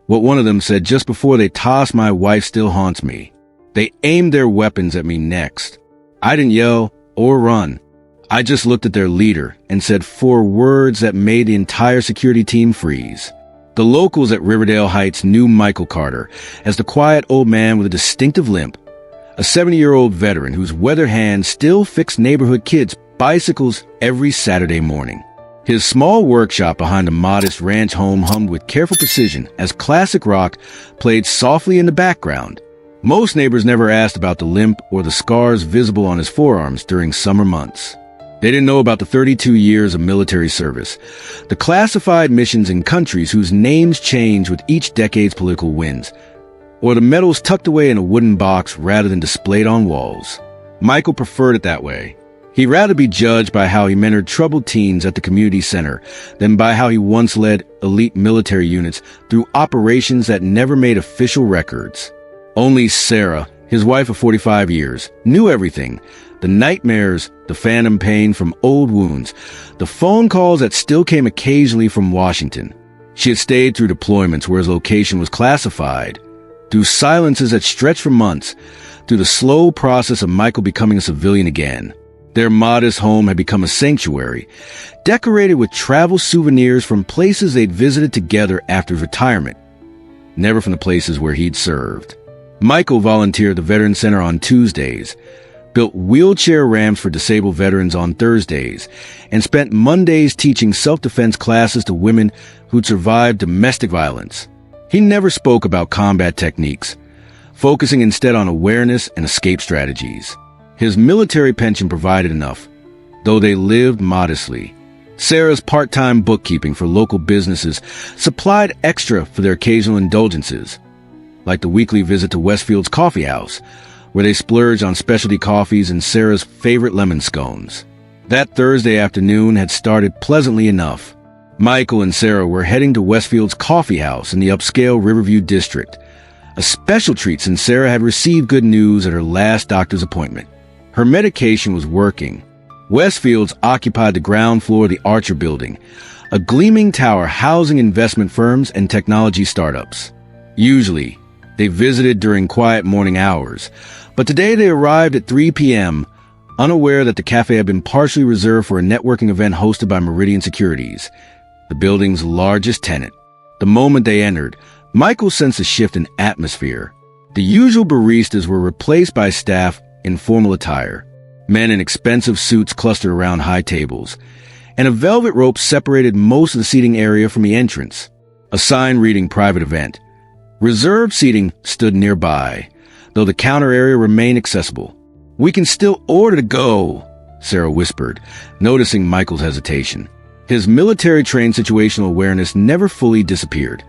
What one of them said just before they tossed my wife still haunts me. They aimed their weapons at me next. I didn't yell or run. I just looked at their leader and said 4 words that made the entire security team freeze. The locals at Riverdale Heights knew Michael Carter as the quiet old man with a distinctive limp, a 70-year-old veteran whose weathered hands still fixed neighborhood kids' bicycles every Saturday morning. His small workshop behind a modest ranch home hummed with careful precision as classic rock played softly in the background. Most neighbors never asked about the limp or the scars visible on his forearms during summer months. They didn't know about the 32 years of military service, the classified missions in countries whose names change with each decade's political winds, or the medals tucked away in a wooden box rather than displayed on walls. Michael preferred it that way. He'd rather be judged by how he mentored troubled teens at the community center than by how he once led elite military units through operations that never made official records. Only Sarah, his wife of 45 years, knew everything. The nightmares, the phantom pain from old wounds, the phone calls that still came occasionally from Washington. She had stayed through deployments where his location was classified, through silences that stretched for months, through the slow process of Michael becoming a civilian again. Their modest home had become a sanctuary, decorated with travel souvenirs from places they'd visited together after his retirement, never from the places where he'd served. Michael volunteered at the Veteran Center on Tuesdays, built wheelchair ramps for disabled veterans on Thursdays, and spent Mondays teaching self-defense classes to women who'd survived domestic violence. He never spoke about combat techniques, focusing instead on awareness and escape strategies. His military pension provided enough, though they lived modestly. Sarah's part-time bookkeeping for local businesses supplied extra for their occasional indulgences, like the weekly visit to Westfield's Coffee House, where they splurged on specialty coffees and Sarah's favorite lemon scones. That Thursday afternoon had started pleasantly enough. Michael and Sarah were heading to Westfield's Coffee House in the upscale Riverview district, a special treat since Sarah had received good news at her last doctor's appointment. Her medication was working. Westfields occupied the ground floor of the Archer Building, a gleaming tower housing investment firms and technology startups. Usually, they visited during quiet morning hours, but today they arrived at 3 p.m., unaware that the cafe had been partially reserved for a networking event hosted by Meridian Securities, the building's largest tenant. The moment they entered, Michael sensed a shift in atmosphere. The usual baristas were replaced by staff in formal attire. Men in expensive suits clustered around high tables, and a velvet rope separated most of the seating area from the entrance. A sign reading private event. Reserved seating stood nearby, though the counter area remained accessible. "We can still order to go," Sarah whispered, noticing Michael's hesitation. His military-trained situational awareness never fully disappeared.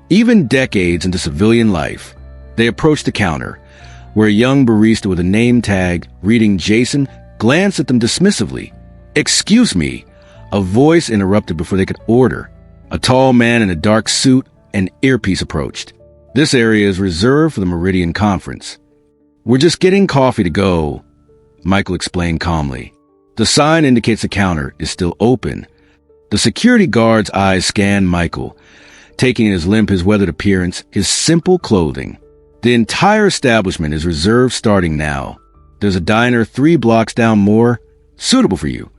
Even decades into civilian life, they approached the counter, where a young barista with a name tag reading Jason glanced at them dismissively. "Excuse me," a voice interrupted before they could order. A tall man in a dark suit and earpiece approached. "This area is reserved for the Meridian Conference. We're just getting coffee to go," Michael explained calmly. The sign indicates the counter is still open. The security guard's eyes scanned Michael, taking in his limp, his weathered appearance, his simple clothing. "The entire establishment is reserved starting now. There's a diner 3 blocks down more, suitable for you."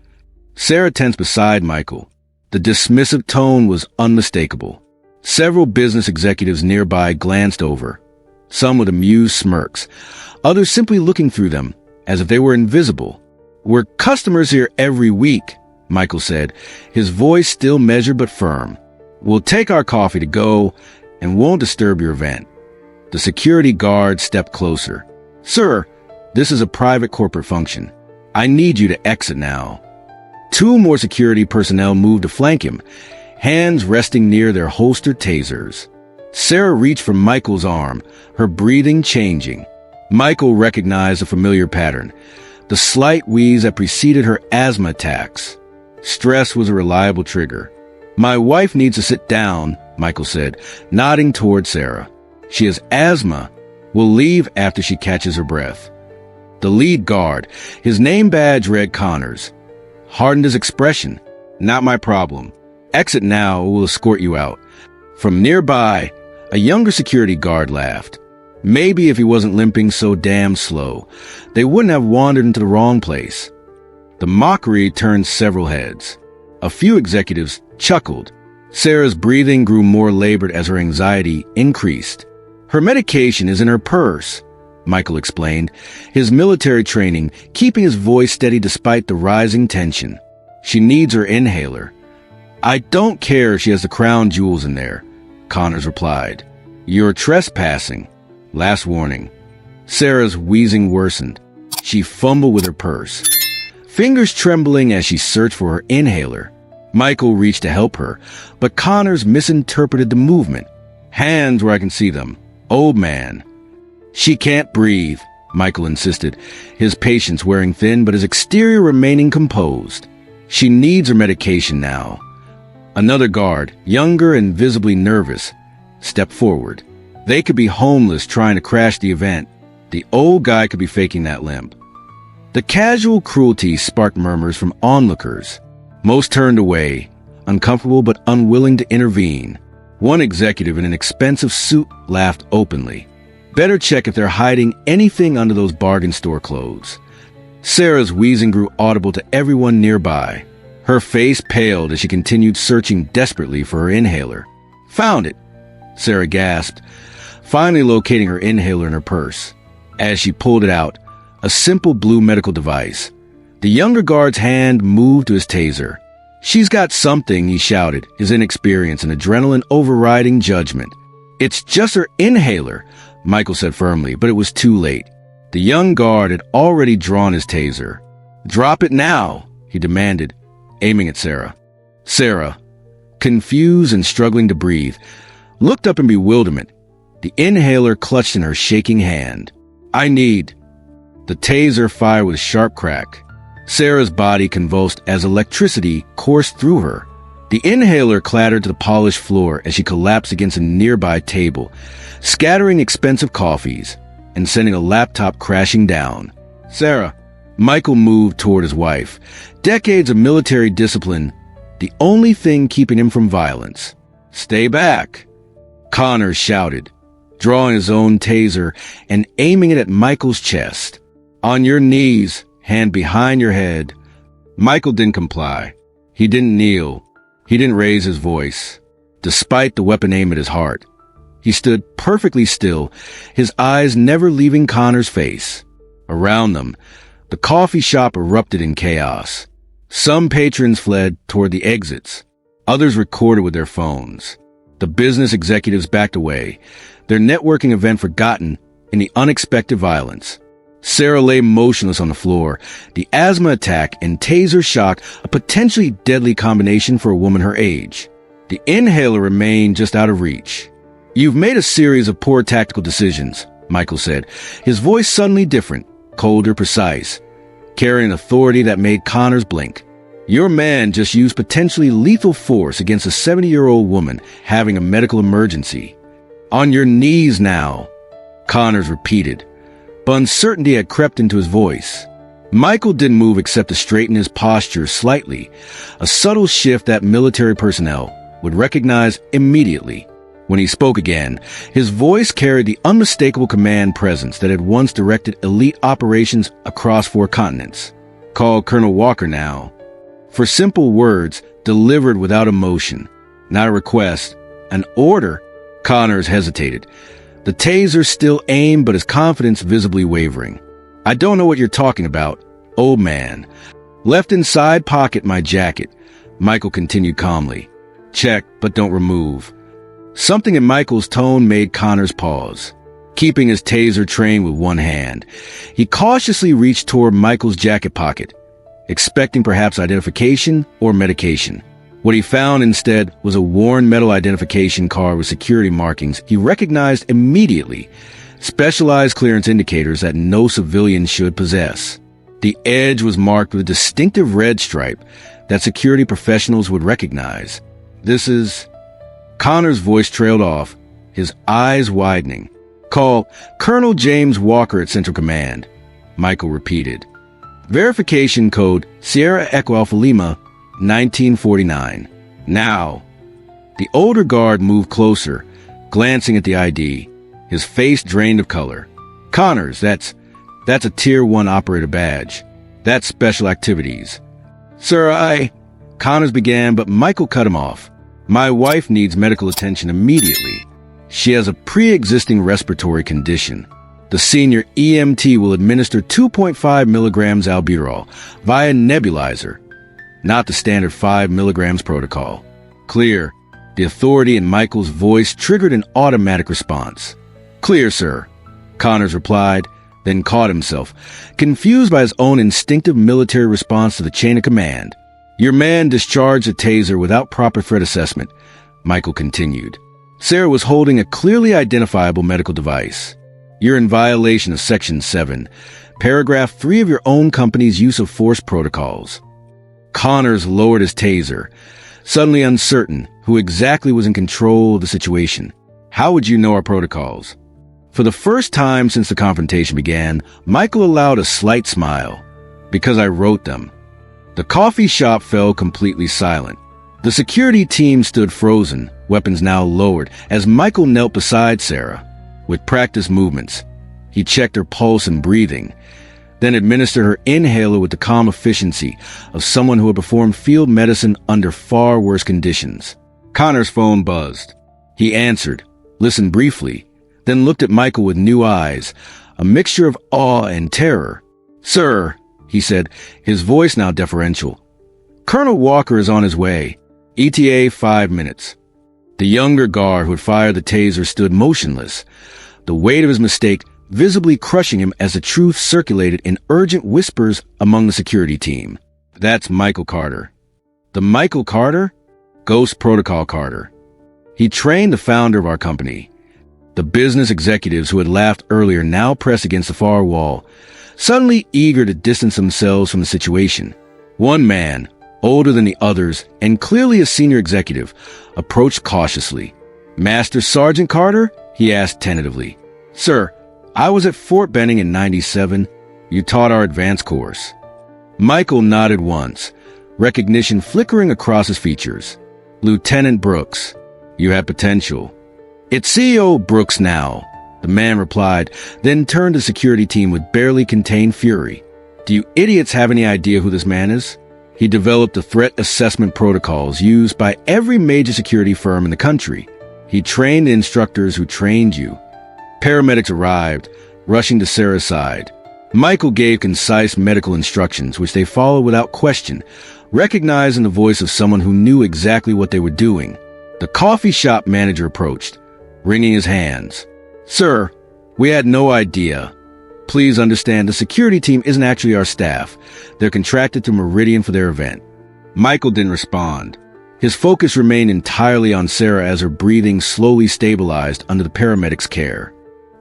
Sarah tensed beside Michael. The dismissive tone was unmistakable. Several business executives nearby glanced over, some with amused smirks, others simply looking through them, as if they were invisible. "We're customers here every week," Michael said, his voice still measured but firm. "We'll take our coffee to go and won't disturb your event." The security guard stepped closer. "Sir, this is a private corporate function. I need you to exit now." 2 more security personnel moved to flank him, hands resting near their holstered tasers. Sarah reached for Michael's arm, her breathing changing. Michael recognized a familiar pattern, the slight wheeze that preceded her asthma attacks. Stress was a reliable trigger. "My wife needs to sit down," Michael said, nodding toward Sarah. "She has asthma. We'll leave after she catches her breath." The lead guard, his name badge read Connors, hardened his expression. "Not my problem. Exit now or we'll escort you out." From nearby, A younger security guard laughed. Maybe if he wasn't limping so damn slow, they wouldn't have wandered into the wrong place. The mockery turned several heads. A few executives chuckled. Sarah's breathing grew more labored as her anxiety increased. Her medication is in her purse, Michael explained, his military training keeping his voice steady despite the rising tension. She needs her inhaler. I don't care if she has the crown jewels in there, Connors replied. You're trespassing. Last warning. Sarah's wheezing worsened. She fumbled with her purse, fingers trembling as she searched for her inhaler. Michael reached to help her, but Connors misinterpreted the movement. Hands where I can see them. Old man. She can't breathe, Michael insisted, his patience wearing thin but his exterior remaining composed. She needs her medication now. Another guard, younger and visibly nervous, stepped forward. They could be homeless trying to crash the event. The old guy could be faking that limp. The casual cruelty sparked murmurs from onlookers. Most turned away, uncomfortable but unwilling to intervene. One executive in an expensive suit laughed openly. Better check if they're hiding anything under those bargain store clothes. Sarah's wheezing grew audible to everyone nearby. Her face paled as she continued searching desperately for her inhaler. Found it, Sarah gasped, finally locating her inhaler in her purse. As she pulled it out, a simple blue medical device. The younger guard's hand moved to his taser. She's got something, he shouted, his inexperience and adrenaline overriding judgment. It's just her inhaler, Michael said firmly, but it was too late. The young guard had already drawn his taser. Drop it now, he demanded, aiming at Sarah. Sarah, confused and struggling to breathe, looked up in bewilderment. The inhaler clutched in her shaking hand. I need. The taser fired with a sharp crack. Sarah's body convulsed as electricity coursed through her. The inhaler clattered to the polished floor as she collapsed against a nearby table, scattering expensive coffees and sending a laptop crashing down. Sarah. Michael moved toward his wife. Decades of military discipline, the only thing keeping him from violence. Stay back, Connors shouted, drawing his own taser and aiming it at Michael's chest. On your knees, hand behind your head. Michael didn't comply. He didn't kneel. He didn't raise his voice, despite the weapon aim at his heart. He stood perfectly still, his eyes never leaving Connor's face. Around them, the coffee shop erupted in chaos. Some patrons fled toward the exits. Others recorded with their phones. The business executives backed away, their networking event forgotten in the unexpected violence. Sarah lay motionless on the floor, the asthma attack and taser shock a potentially deadly combination for a woman her age. The inhaler remained just out of reach. You've made a series of poor tactical decisions, Michael said, his voice suddenly different, colder, precise, carrying authority that made Connors blink. Your man just used potentially lethal force against a 70-year-old woman having a medical emergency. On your knees now, Connors repeated, but uncertainty had crept into his voice. Michael didn't move except to straighten his posture slightly, a subtle shift that military personnel would recognize immediately. When he spoke again, his voice carried the unmistakable command presence that had once directed elite operations across 4 continents. Call Colonel Walker now. For simple words delivered without emotion, not a request, an order. Connors hesitated. The taser still aimed, but his confidence visibly wavering. I don't know what you're talking about, old man. Left inside pocket my jacket, Michael continued calmly. Check, but don't remove. Something in Michael's tone made Connors pause. Keeping his taser trained with one hand, he cautiously reached toward Michael's jacket pocket, expecting perhaps identification or medication. What he found instead was a worn metal identification card with security markings he recognized immediately, specialized clearance indicators that no civilian should possess. The edge was marked with a distinctive red stripe that security professionals would recognize. This is... Connor's voice trailed off, his eyes widening. Call Colonel James Walker at Central Command, Michael repeated. Verification code Sierra Echo Alpha Lima 1949. Now. The older guard moved closer, glancing at the ID, his face drained of color. Connors, that's a Tier 1 operator badge. That's special activities. Sir, Connors began, but Michael cut him off. My wife needs medical attention immediately. She has a pre-existing respiratory condition. The senior EMT will administer 2.5 milligrams albuterol via nebulizer, not the standard 5 milligrams protocol. Clear. The authority in Michael's voice triggered an automatic response. Clear, sir, Connors replied, then caught himself, confused by his own instinctive military response to the chain of command. Your man discharged a taser without proper threat assessment, Michael continued. Sarah was holding a clearly identifiable medical device. You're in violation of Section 7, Paragraph 3 of your own company's use of force protocols. Connors lowered his taser, suddenly uncertain who exactly was in control of the situation. How would you know our protocols? For the first time since the confrontation began, Michael allowed a slight smile. Because I wrote them. The coffee shop fell completely silent. The security team stood frozen, weapons now lowered, as Michael knelt beside Sarah. With practiced movements, he checked her pulse and breathing, then administered her inhaler with the calm efficiency of someone who had performed field medicine under far worse conditions. Connor's phone buzzed. He answered, listened briefly, then looked at Michael with new eyes, a mixture of awe and terror. Sir, he said, his voice now deferential. Colonel Walker is on his way. ETA 5 minutes. The younger guard who had fired the taser stood motionless, the weight of his mistake visibly crushing him as the truth circulated in urgent whispers among the security team. That's Michael Carter. The Michael Carter? Ghost Protocol Carter. He trained the founder of our company. The business executives who had laughed earlier now pressed against the far wall, suddenly eager to distance themselves from the situation. One man, older than the others and clearly a senior executive, approached cautiously. Master Sergeant Carter? He asked tentatively. Sir, I was at Fort Benning in '97. You taught our advanced course. Michael nodded once, recognition flickering across his features. Lieutenant Brooks, you have potential. It's CEO Brooks now, the man replied, then turned to the security team with barely contained fury. Do you idiots have any idea who this man is? He developed the threat assessment protocols used by every major security firm in the country. He trained the instructors who trained you. Paramedics arrived, rushing to Sarah's side. Michael gave concise medical instructions, which they followed without question, recognizing the voice of someone who knew exactly what they were doing. The coffee shop manager approached, wringing his hands. Sir, we had no idea. Please understand, the security team isn't actually our staff. They're contracted to Meridian for their event. Michael didn't respond. His focus remained entirely on Sarah as her breathing slowly stabilized under the paramedics' care.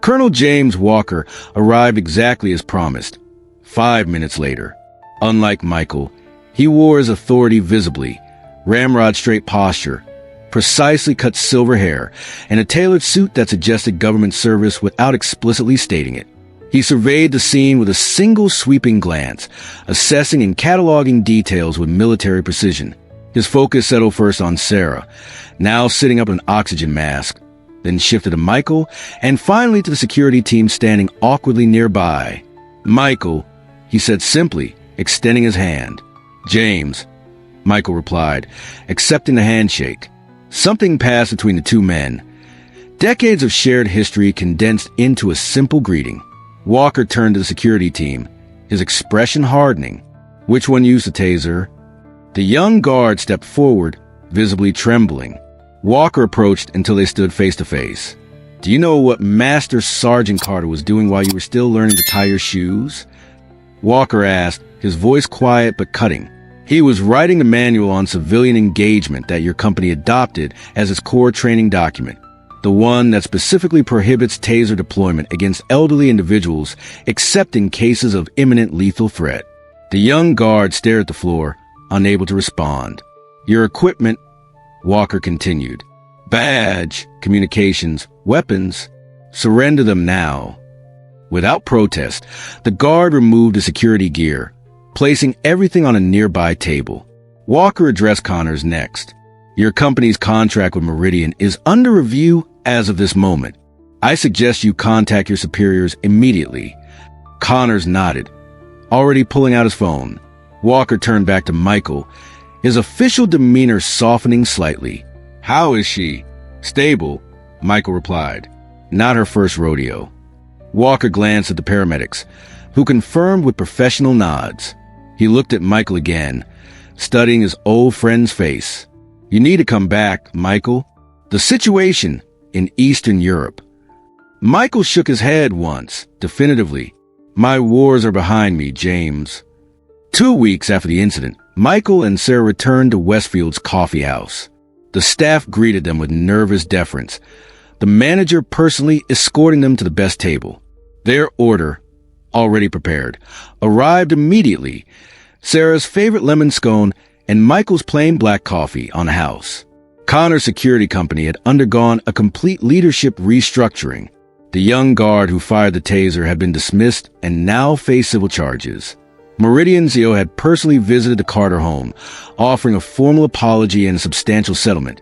Colonel James Walker arrived exactly as promised, 5 minutes later. Unlike Michael, he wore his authority visibly, ramrod-straight posture, precisely cut silver hair, and a tailored suit that suggested government service without explicitly stating it. He surveyed the scene with a single sweeping glance, assessing and cataloging details with military precision. His focus settled first on Sarah, now sitting up in an oxygen mask, then shifted to Michael, and finally to the security team standing awkwardly nearby. Michael, he said simply, extending his hand. James, Michael replied, accepting the handshake. Something passed between the two men. Decades of shared history condensed into a simple greeting. Walker turned to the security team, his expression hardening. Which one used the taser? The young guard stepped forward, visibly trembling. Walker approached until they stood face to face. Do you know what Master Sergeant Carter was doing while you were still learning to tie your shoes? Walker asked, his voice quiet but cutting. He was writing the manual on civilian engagement that your company adopted as its core training document. The one that specifically prohibits taser deployment against elderly individuals except in cases of imminent lethal threat. The young guard stared at the floor, unable to respond. Your equipment, Walker continued. Badge, communications, weapons. Surrender them now. Without protest, the guard removed the security gear, placing everything on a nearby table. Walker addressed Connors next. Your company's contract with Meridian is under review as of this moment. I suggest you contact your superiors immediately." Connors nodded, already pulling out his phone. Walker turned back to Michael, his official demeanor softening slightly. "How is she?" "Stable," Michael replied. "Not her first rodeo." Walker glanced at the paramedics, who confirmed with professional nods. He looked at Michael again, studying his old friend's face. "You need to come back, Michael. The situation in Eastern Europe." Michael shook his head once, definitively. "My wars are behind me, James." 2 weeks after the incident, Michael and Sarah returned to Westfield's coffee house. The staff greeted them with nervous deference, the manager personally escorting them to the best table. Their order, already prepared, arrived immediately. Sarah's favorite lemon scone and Michael's plain black coffee on the house. Connor's security company had undergone a complete leadership restructuring. The young guard who fired the taser had been dismissed and now faced civil charges. Meridian Zio had personally visited the Carter home, offering a formal apology and a substantial settlement,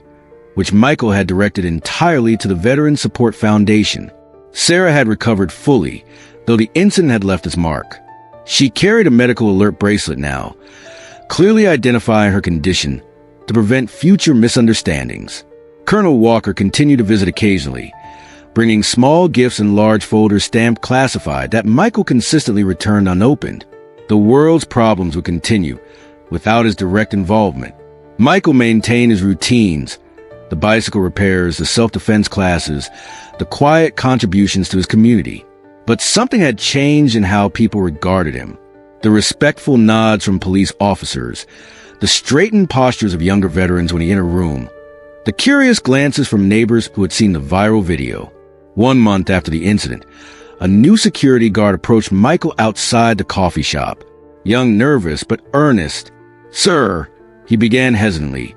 which Michael had directed entirely to the Veteran Support Foundation. Sarah had recovered fully, though the incident had left its mark. She carried a medical alert bracelet now, clearly identifying her condition to prevent future misunderstandings. Colonel Walker continued to visit occasionally, bringing small gifts and large folders stamped classified that Michael consistently returned unopened. The world's problems would continue without his direct involvement. Michael maintained his routines, the bicycle repairs, the self-defense classes, the quiet contributions to his community. But something had changed in how people regarded him. The respectful nods from police officers, the straightened postures of younger veterans when he entered a room, the curious glances from neighbors who had seen the viral video. 1 month after the incident, a new security guard approached Michael outside the coffee shop. Young, nervous, but earnest. "Sir," he began hesitantly,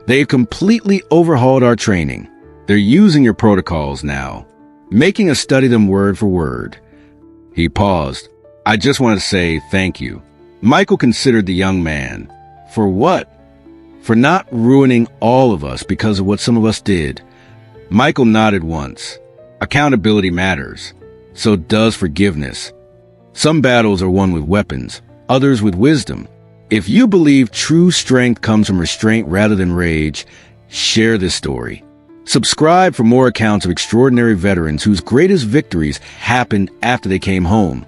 "they've completely overhauled our training. They're using your protocols now, making us study them word for word." He paused. "I just want to say thank you." Michael considered the young man. For what? For not ruining all of us because of what some of us did. Michael nodded once. Accountability matters. So does forgiveness. Some battles are won with weapons, others with wisdom. If you believe true strength comes from restraint rather than rage, share this story. Subscribe for more accounts of extraordinary veterans whose greatest victories happened after they came home.